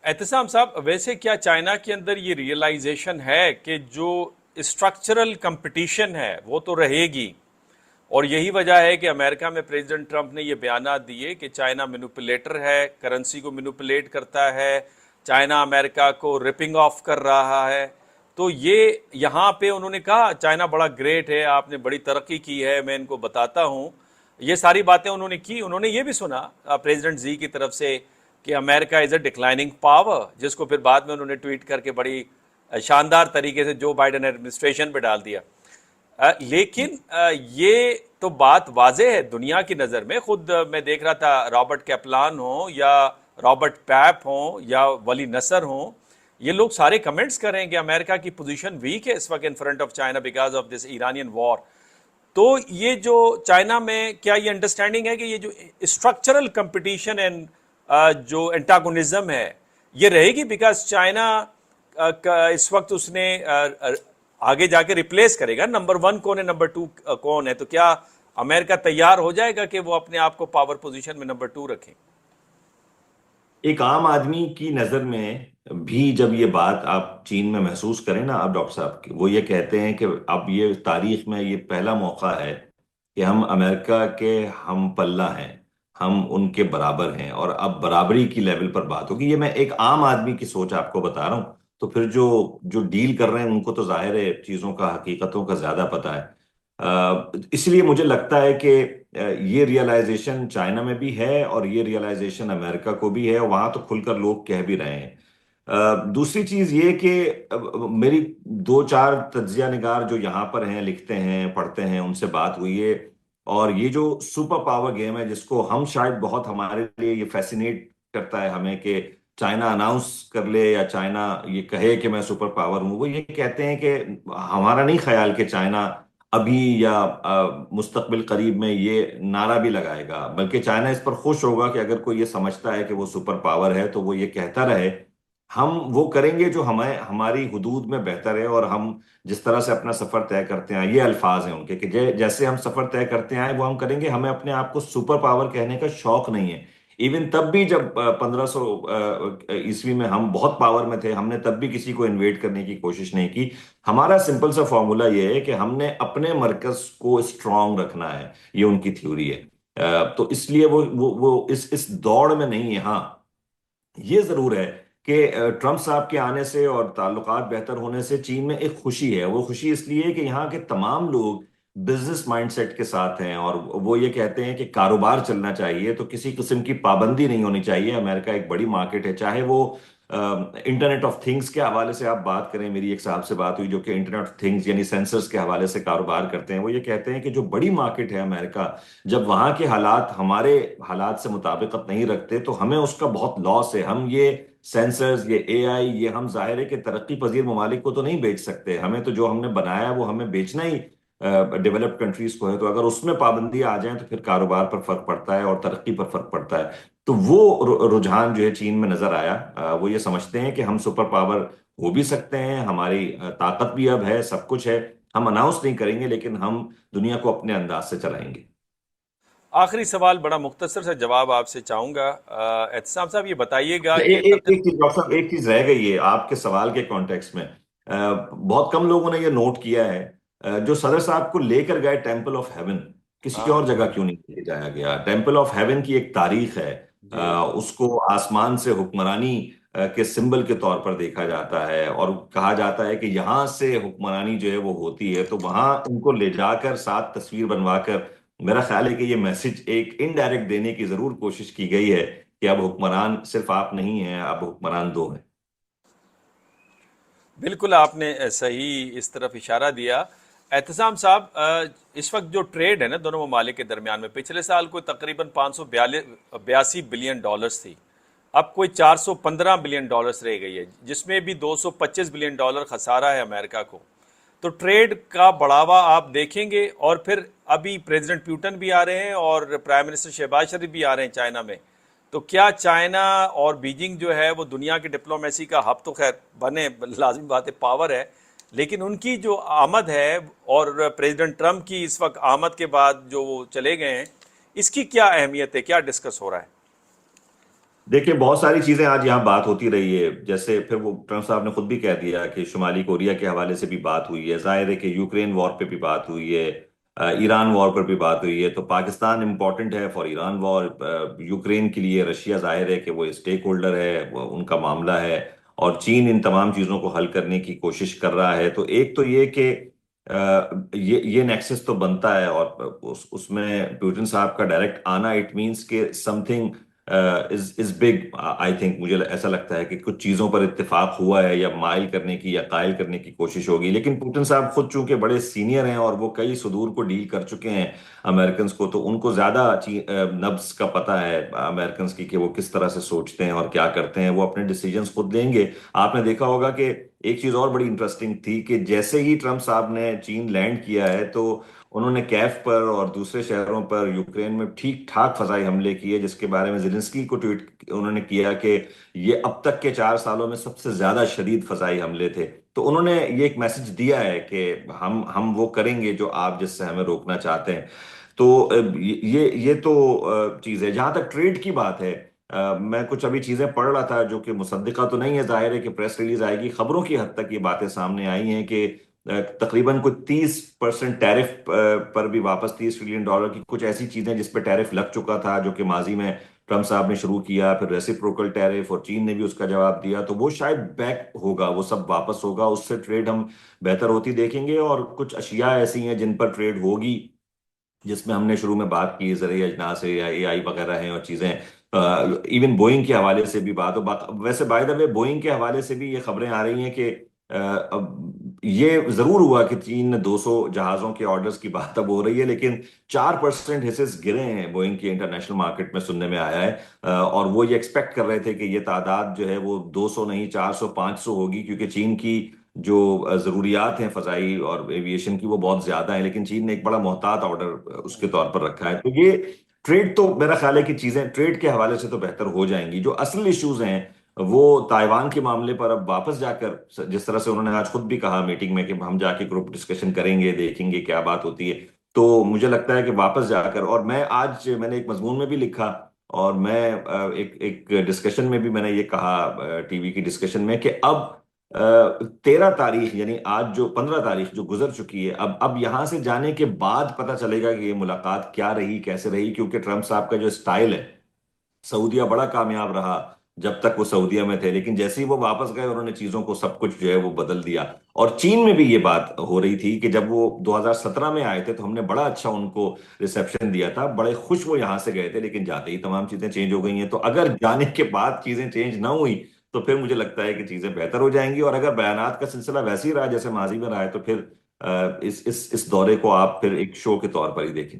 احتسام صاحب، ویسے کیا چائنا کے اندر یہ ریئلائزیشن ہے کہ جو اسٹرکچرل کمپٹیشن ہے وہ تو رہے گی، اور یہی وجہ ہے کہ امریکہ میں پریزیڈنٹ ٹرمپ نے یہ بیانات دیے کہ چائنا مینوپولیٹر ہے، کرنسی کو مینوپولیٹ کرتا ہے، چائنا امریکہ کو رپنگ آف کر رہا ہے؟ تو یہ یہاں پہ انہوں نے کہا چائنا بڑا گریٹ ہے، آپ نے بڑی ترقی کی ہے، میں ان کو بتاتا ہوں، یہ ساری باتیں انہوں نے کی۔ انہوں نے یہ بھی سنا پریزیڈنٹ زی کی طرف سے کہ امریکہ از اے ڈکلائننگ پاور، جس کو پھر بعد میں انہوں نے ٹویٹ کر کے بڑی شاندار طریقے سے جو بائیڈن ایڈمنسٹریشن پہ ڈال دیا۔ لیکن یہ تو بات واضح ہے دنیا کی نظر میں، خود میں دیکھ رہا تھا رابرٹ کیپلان ہوں یا رابرٹ پیپ ہوں یا ولی نصر ہوں، یہ لوگ سارے کمنٹس کر رہے ہیں کہ امریکہ کی پوزیشن ویک ہے اس وقت in front of China because of this Iranian war. تو یہ جو چائنا میں کیا یہ انڈرسٹینڈنگ ہے کہ یہ جو اسٹرکچرل کمپٹیشن اینڈ جو انٹاگونزم ہے یہ رہے گی، بیکاز چائنا اس وقت اس نے آگے جا کے ریپلیس کرے گا، نمبر ون کون ہے، نمبر ٹو کون ہے، تو کیا امریکہ تیار ہو جائے گا کہ وہ اپنے آپ کو پاور پوزیشن میں نمبر ٹو رکھیں؟ ایک عام آدمی کی نظر میں بھی جب یہ بات آپ چین میں محسوس کریں نا، اب ڈاکٹر صاحب وہ یہ کہتے ہیں کہ اب یہ تاریخ میں یہ پہلا موقع ہے کہ ہم امریکہ کے ہم پلہ ہیں، ہم ان کے برابر ہیں، اور اب برابری کی لیول پر بات ہوگی۔ یہ میں ایک عام آدمی کی سوچ آپ کو بتا رہا ہوں، تو پھر جو ڈیل کر رہے ہیں ان کو تو ظاہر ہے چیزوں کا، حقیقتوں کا زیادہ پتہ ہے۔ اس لیے مجھے لگتا ہے کہ یہ ریئلائزیشن چائنا میں بھی ہے اور یہ ریئلائزیشن امریکہ کو بھی ہے، وہاں تو کھل کر لوگ کہہ بھی رہے ہیں۔ دوسری چیز یہ کہ میری دو چار تجزیہ نگار جو یہاں پر ہیں، لکھتے ہیں، پڑھتے ہیں، ان سے بات ہوئی ہے، اور یہ جو سپر پاور گیم ہے جس کو ہم شاید بہت، ہمارے لیے یہ فیسینیٹ کرتا ہے ہمیں کہ چائنا اناؤنس کر لے یا چائنا یہ کہے کہ میں سپر پاور ہوں، وہ یہ کہتے ہیں کہ ہمارا نہیں خیال کہ چائنا ابھی یا مستقبل قریب میں یہ نعرہ بھی لگائے گا، بلکہ چائنا اس پر خوش ہوگا کہ اگر کوئی یہ سمجھتا ہے کہ وہ سپر پاور ہے تو وہ یہ کہتا رہے، ہم وہ کریں گے جو ہمیں ہماری حدود میں بہتر ہے، اور ہم جس طرح سے اپنا سفر طے کرتے ہیں، یہ الفاظ ہیں ان کے کہ جیسے ہم سفر طے کرتے ہیں وہ ہم کریں گے، ہمیں اپنے آپ کو سپر پاور کہنے کا شوق نہیں ہے۔ ایون تب بھی جب 1500 عیسوی میں ہم بہت پاور میں تھے، ہم نے تب بھی کسی کو انویٹ کرنے کی کوشش نہیں کی۔ ہمارا سمپل سا فارمولا یہ ہے کہ ہم نے اپنے مرکز کو اسٹرانگ رکھنا ہے، یہ ان کی تھیوری ہے۔ تو اس لیے وہ اس دوڑ میں نہیں ہے۔ ہاں یہ ضرور ہے کہ ٹرمپ صاحب کے آنے سے اور تعلقات بہتر ہونے سے چین میں ایک خوشی ہے۔ وہ خوشی اس لیے ہے کہ یہاں کے تمام لوگ بزنس مائنڈ سیٹ کے ساتھ ہیں، اور وہ یہ کہتے ہیں کہ کاروبار چلنا چاہیے تو کسی قسم کی پابندی نہیں ہونی چاہیے۔ امریکہ ایک بڑی مارکیٹ ہے، چاہے وہ انٹرنیٹ آف تھنگس کے حوالے سے آپ بات کریں، میری ایک صاحب سے بات ہوئی جو کہ انٹرنیٹ آف تھنگس یعنی سینسرز کے حوالے سے کاروبار کرتے ہیں، وہ یہ کہتے ہیں کہ جو بڑی مارکیٹ ہے امریکہ، جب وہاں کے حالات ہمارے حالات سے مطابقت نہیں رکھتے تو ہمیں اس کا بہت لاس ہے۔ ہم یہ سینسرز، یہ اے آئی، یہ ہم ظاہر ہے کہ ترقی پذیر ممالک کو تو نہیں بیچ سکتے، ہمیں تو جو ہم نے بنایا ہے وہ ہمیں بیچنا ہی ڈیولپڈ کنٹریز کو ہے، تو اگر اس میں پابندی آ جائیں تو پھر کاروبار پر فرق پڑتا ہے اور ترقی پر فرق پڑتا ہے۔ تو وہ رجحان جو ہے چین میں نظر آیا، وہ یہ سمجھتے ہیں کہ ہم سپر پاور ہو بھی سکتے ہیں، ہماری طاقت بھی اب ہے، سب کچھ ہے، ہم اناؤنس نہیں کریں گے لیکن ہم دنیا کو اپنے انداز سے چلائیں گے۔ آخری سوال، بڑا مختصر سا جواب آپ سے چاہوں گا احتسام صاحب، یہ بتائیے گا کہ ایک چیز ڈاکٹر صاحب، ایک چیز رہ گئی ہے آپ کے سوال کے کانٹیکس میں، بہت کم لوگوں نے یہ نوٹ کیا ہے، جو صدر صاحب کو لے کر گئے ٹیمپل آف ہیون، کسی ہاں اور جگہ کیوں نہیں لے جایا گیا؟ ٹیمپل آف ہیون کی ایک تاریخ ہے، جی اس کو آسمان سے حکمرانی کے سمبل کے طور پر دیکھا جاتا ہے، اور کہا جاتا ہے کہ یہاں سے حکمرانی جو ہے وہ ہوتی ہے، تو وہاں ان کو لے جا کر ساتھ تصویر بنوا کر میرا خیال ہے کہ یہ میسج ایک انڈائریکٹ دینے کی ضرور کوشش کی گئی ہے کہ اب حکمران صرف آپ نہیں ہیں، اب حکمران دو ہیں۔ بالکل، آپ نے صحیح اس طرف اشارہ دیا۔ احتسام صاحب، اس وقت جو ٹریڈ ہے نا دونوں ممالک کے درمیان میں، پچھلے سال کوئی تقریباً 582 بلین ڈالرز تھی، اب کوئی 415 بلین ڈالرز رہ گئی ہے، جس میں بھی 225 بلین ڈالر خسارہ ہے امریکہ کو۔ تو ٹریڈ کا بڑھاوا آپ دیکھیں گے، اور پھر ابھی پریزیڈنٹ پیوٹن بھی آ رہے ہیں اور پرائم منسٹر شہباز شریف بھی آ رہے ہیں چائنا میں، تو کیا چائنا اور بیجنگ جو ہے وہ دنیا کی ڈپلومیسی کا ہب تو خیر بنے، لازمی بات ہے، پاور ہے، لیکن ان کی جو آمد ہے اور پریزیڈنٹ ٹرمپ کی اس وقت آمد کے بعد جو وہ چلے گئے ہیں، اس کی کیا اہمیت ہے، کیا ڈسکس ہو رہا ہے؟ دیکھیں بہت ساری چیزیں آج یہاں بات ہوتی رہی ہے، جیسے پھر وہ ٹرمپ صاحب نے خود بھی کہہ دیا کہ شمالی کوریا کے حوالے سے بھی بات ہوئی ہے، ظاہر ہے کہ یوکرین وار پہ بھی بات ہوئی ہے، ایران وار پر بھی بات ہوئی ہے، تو پاکستان امپورٹنٹ ہے فار ایران وار، یوکرین کے لیے رشیا ظاہر ہے کہ وہ اسٹیک ہولڈر ہے، وہ ان کا معاملہ ہے، اور چین ان تمام چیزوں کو حل کرنے کی کوشش کر رہا ہے۔ تو ایک تو یہ کہ یہ نیکسس تو بنتا ہے، اور اس میں پیوٹن صاحب کا ڈائریکٹ آنا اٹ مینس کہ some thing is big, I think, مجھے ایسا لگتا ہے کہ کچھ چیزوں پر اتفاق ہوا ہے، یا مائل کرنے کی یا قائل کرنے کی کوشش ہوگی۔ لیکن پوٹن صاحب خود چونکہ بڑے سینئر ہیں اور وہ کئی صدور کو ڈیل کر چکے ہیں امریکنز کو، تو ان کو زیادہ نبض کا پتہ ہے امریکنز کی، کہ وہ کس طرح سے سوچتے ہیں اور کیا کرتے ہیں، وہ اپنے ڈیسیجنز خود لیں گے۔ آپ نے دیکھا ہوگا کہ ایک چیز اور بڑی انٹرسٹنگ تھی کہ جیسے ہی ٹرمپ صاحب نے چین لینڈ کیا ہے، تو انہوں نے کیف پر اور دوسرے شہروں پر یوکرین میں ٹھیک ٹھاک فضائی حملے کیے، جس کے بارے میں زیلنسکی کو ٹویٹ انہوں نے کیا کہ یہ اب تک کے 4 سالوں میں سب سے زیادہ شدید فضائی حملے تھے۔ تو انہوں نے یہ ایک میسج دیا ہے کہ ہم وہ کریں گے جو آپ جس سے ہمیں روکنا چاہتے ہیں۔ تو یہ تو چیز ہے۔ جہاں تک ٹریڈ کی بات ہے، میں کچھ ابھی چیزیں پڑھ رہا تھا جو کہ مصدقہ تو نہیں ہے، ظاہر ہے کہ پریس ریلیز آئے گی، خبروں کی حد تک یہ باتیں سامنے آئی ہیں کہ تقریباً کوئی 30% ٹیرف پر بھی واپس، $30 ٹریلین کی کچھ ایسی چیزیں جس پہ ٹیرف لگ چکا تھا، جو کہ ماضی میں ٹرمپ صاحب نے شروع کیا، پھر ریسیپروکل ٹیرف، اور چین نے بھی اس کا جواب دیا، تو وہ شاید بیک ہوگا، وہ سب واپس ہوگا، اس سے ٹریڈ ہم بہتر ہوتی دیکھیں گے۔ اور کچھ اشیاء ایسی ہیں جن پر ٹریڈ ہوگی، جس میں ہم نے شروع میں بات کی، زرعی اجناس ہے یا اے آئی وغیرہ ہیں اور چیزیں، ایون بوئنگ کے حوالے سے بھی بات ویسے بائی دا وے بوئنگ کے حوالے سے بھی یہ خبریں آ رہی ہیں کہ اب یہ ضرور ہوا کہ چین نے 200 جہازوں کے آرڈرز کی بات اب ہو رہی ہے، لیکن 4% حصص گرے ہیں بوئنگ کے انٹرنیشنل مارکیٹ میں، سننے میں آیا ہے، اور وہ یہ ایکسپیکٹ کر رہے تھے کہ یہ تعداد جو ہے وہ 200 نہیں، 400 500 ہوگی، کیونکہ چین کی جو ضروریات ہیں فضائی اور ایویشن کی وہ بہت زیادہ ہیں، لیکن چین نے ایک بڑا محتاط آرڈر اس کے طور پر رکھا ہے۔ تو یہ ٹریڈ تو میرا خیال ہے کہ چیزیں ٹریڈ کے حوالے سے تو بہتر ہو جائیں گی۔ جو اصل ایشوز ہیں وہ تائیوان کے معاملے پر اب واپس جا کر، جس طرح سے انہوں نے آج خود بھی کہا میٹنگ میں کہ ہم جا کے گروپ ڈسکشن کریں گے، دیکھیں گے کیا بات ہوتی ہے، تو مجھے لگتا ہے کہ واپس جا کر، اور میں نے ایک مضمون میں بھی لکھا، اور میں ایک ڈسکشن میں بھی میں نے یہ کہا، ٹی وی کی ڈسکشن میں، کہ اب 13 تاریخ، یعنی آج جو 15 تاریخ جو گزر چکی ہے، اب یہاں سے جانے کے بعد پتہ چلے گا کہ یہ ملاقات کیا رہی، کیسے رہی، کیونکہ ٹرمپ صاحب کا جو سٹائل ہے، سعودیہ بڑا کامیاب رہا جب تک وہ سعودیہ میں تھے، لیکن جیسے ہی وہ واپس گئے انہوں نے چیزوں کو سب کچھ جو ہے وہ بدل دیا۔ اور چین میں بھی یہ بات ہو رہی تھی کہ جب وہ 2017 میں آئے تھے تو ہم نے بڑا اچھا ان کو ریسیپشن دیا تھا، بڑے خوش وہ یہاں سے گئے تھے، لیکن جاتے ہی تمام چیزیں چینج ہو گئی ہیں۔ تو اگر جانے کے بعد چیزیں چینج نہ ہوئی تو پھر مجھے لگتا ہے کہ چیزیں بہتر ہو جائیں گی، اور اگر بیانات کا سلسلہ ویسے ہی رہا جیسے ماضی میں رہا ہے، تو پھر اس دورے کو آپ پھر ایک شو کے طور پر ہی دیکھیں۔